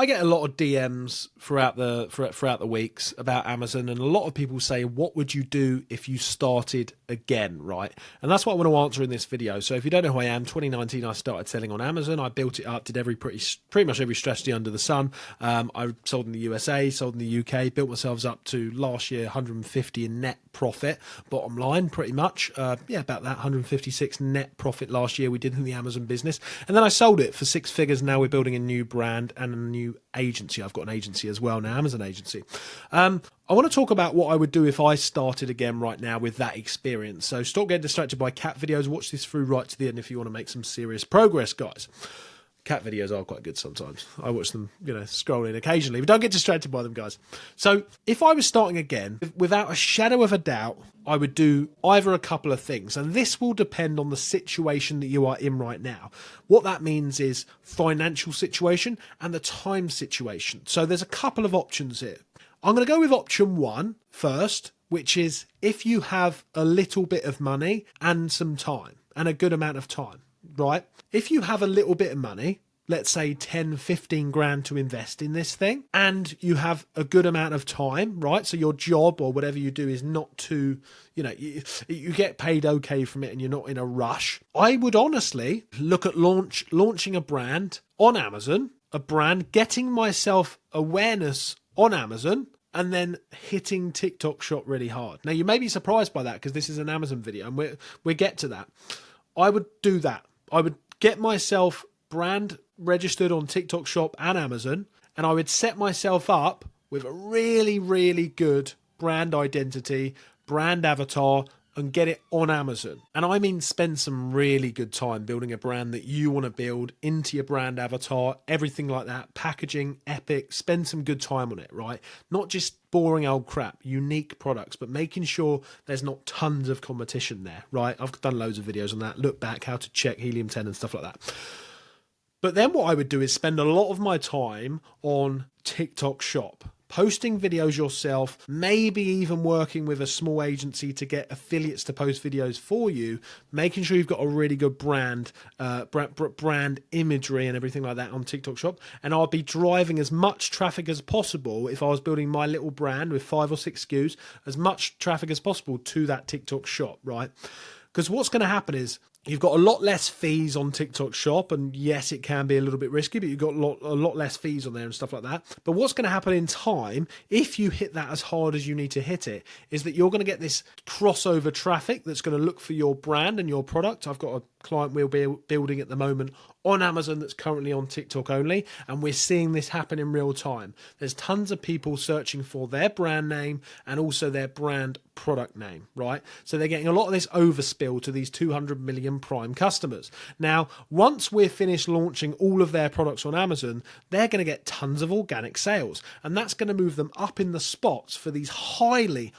I get a lot of DMs throughout the weeks about Amazon, and a lot of people say, what would you do if you started again, right? And that's what I want to answer in this video. So if you don't know who I am, 2019 I started selling on Amazon. I built it up, did pretty much every strategy under the sun. I sold in the USA, sold in the UK, built myself up to last year 150 in net profit, bottom line pretty much. About that 156 net profit last year we did in the Amazon business. And then I sold it for six figures. Now we're building a new brand and a new agency. I've got an agency as well now, Amazon agency. I want to talk about what I would do if I started again right now with that experience. So stop getting distracted by cat videos. Watch this through right to the end if you want to make some serious progress, guys. Cat videos are quite good sometimes. I watch them, scrolling occasionally, but don't get distracted by them, guys. So if I was starting again, without a shadow of a doubt, I would do either a couple of things. And this will depend on the situation that you are in right now. What that means is financial situation and the time situation. So there's a couple of options here. I'm going to go with option one first, which is if you have a little bit of money and some time and a good amount of time. Right? If you have a little bit of money, let's say 10, 15 grand to invest in this thing, and you have a good amount of time, right? So your job or whatever you do is not too, you get paid okay from it and you're not in a rush. I would honestly look at launching a brand on Amazon, getting myself awareness on Amazon, and then hitting TikTok Shop really hard. Now, you may be surprised by that because this is an Amazon video and we'll get to that. I would do that. I would get myself brand registered on TikTok Shop and Amazon, and I would set myself up with a really, really good brand identity, brand avatar, and get it on Amazon. And I mean spend some really good time building a brand that you want to build into your brand avatar, everything like that, packaging, epic, spend some good time on it, right? Not just boring old crap, unique products, but making sure there's not tons of competition there, right? I've done loads of videos on that, look back, how to check helium-10 and stuff like that. But then what I would do is spend a lot of my time on TikTok Shop, posting videos yourself, maybe even working with a small agency to get affiliates to post videos for you, making sure you've got a really good brand imagery and everything like that on TikTok Shop. And I'll be driving as much traffic as possible if I was building my little brand with 5 or 6 SKUs, as much traffic as possible to that TikTok Shop, right? Because what's going to happen is you've got a lot less fees on TikTok Shop, and yes, it can be a little bit risky, but you've got a lot less fees on there and stuff like that. But what's going to happen in time, if you hit that as hard as you need to hit it, is that you're going to get this crossover traffic that's going to look for your brand and your product. I've got a client we'll be building at the moment on Amazon that's currently on TikTok only, and we're seeing this happen in real time. There's tons of people searching for their brand name and also their brand product name, right? So they're getting a lot of this overspill to these 200 million prime customers. Now, once we're finished launching all of their products on Amazon, they're going to get tons of organic sales, and that's going to move them up in the spots for these highly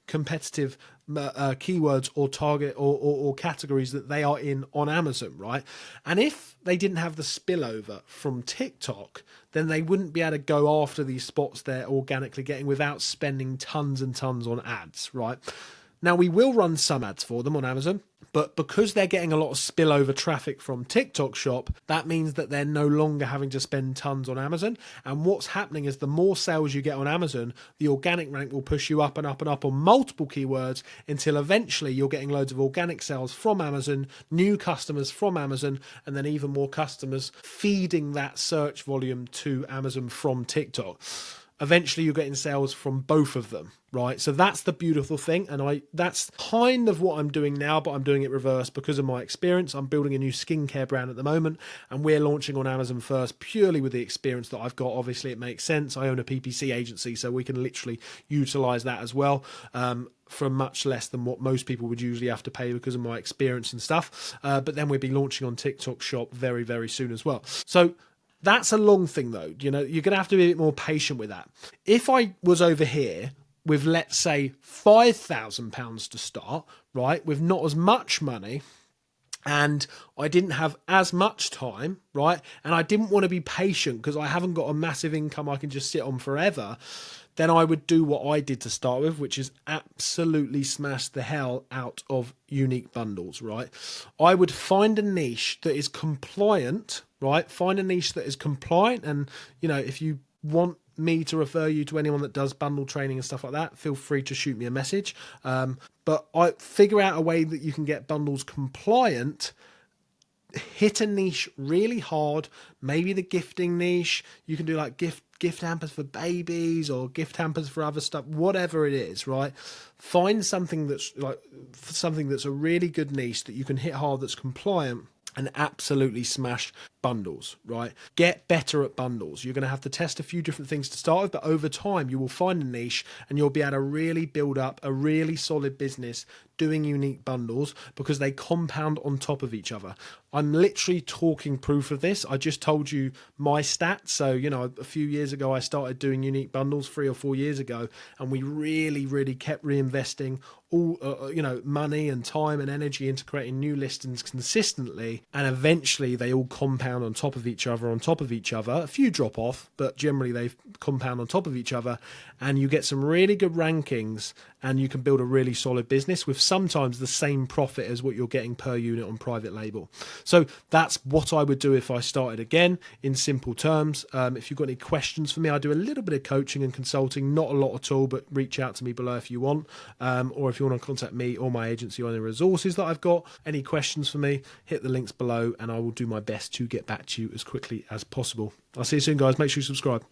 competitive keywords or target or categories that they are in on Amazon, right? And if they didn't have the spillover from TikTok, then they wouldn't be able to go after these spots they're organically getting without spending tons and tons on ads, right? Now, we will run some ads for them on Amazon, but because they're getting a lot of spillover traffic from TikTok Shop, that means that they're no longer having to spend tons on Amazon. And what's happening is the more sales you get on Amazon, the organic rank will push you up and up and up on multiple keywords until eventually you're getting loads of organic sales from Amazon, new customers from Amazon, and then even more customers feeding that search volume to Amazon from TikTok. Eventually you're getting sales from both of them, right? So that's the beautiful thing. And that's kind of what I'm doing now, but I'm doing it reverse because of my experience. I'm building a new skincare brand at the moment, and we're launching on Amazon first purely with the experience that I've got. Obviously it makes sense. I own a PPC agency, so we can literally utilize that as well. For much less than what most people would usually have to pay because of my experience and stuff. But then we'll be launching on TikTok Shop very, very soon as well. So that's a long thing though. You're going to have to be a bit more patient with that. If I was over here with, let's say, £5,000 to start, right, with not as much money, and I didn't have as much time, right, and I didn't want to be patient because I haven't got a massive income I can just sit on forever, then I would do what I did to start with, which is absolutely smash the hell out of unique bundles, right? I would find a niche that is compliant, right? Find a niche that is compliant. And, if you want me to refer you to anyone that does bundle training and stuff like that, feel free to shoot me a message. But I figure out a way that you can get bundles compliant, hit a niche really hard, maybe the gifting niche. You can do like gift hampers for babies or gift hampers for other stuff, whatever it is, right? Find something that's a really good niche that you can hit hard, that's compliant, and absolutely smash bundles, right? Get better at bundles. You're going to have to test a few different things to start with, but over time you will find a niche and you'll be able to really build up a really solid business doing unique bundles, because they compound on top of each other. I'm literally talking proof of this. I just told you my stats. So, a few years ago, I started doing unique bundles 3 or 4 years ago, and we really, really kept reinvesting all, money and time and energy into creating new listings consistently. And eventually they all compound on top of each other, a few drop off, but generally they compound on top of each other, and you get some really good rankings, and you can build a really solid business with sometimes the same profit as what you're getting per unit on private label. So that's what I would do if I started again, in simple terms. If you've got any questions for me, I do a little bit of coaching and consulting, not a lot at all, but reach out to me below if you want, or if you want to contact me or my agency on the resources that I've got. Any questions for me, hit the links below and I will do my best to get back to you as quickly as possible. I'll see you soon, guys. Make sure you subscribe.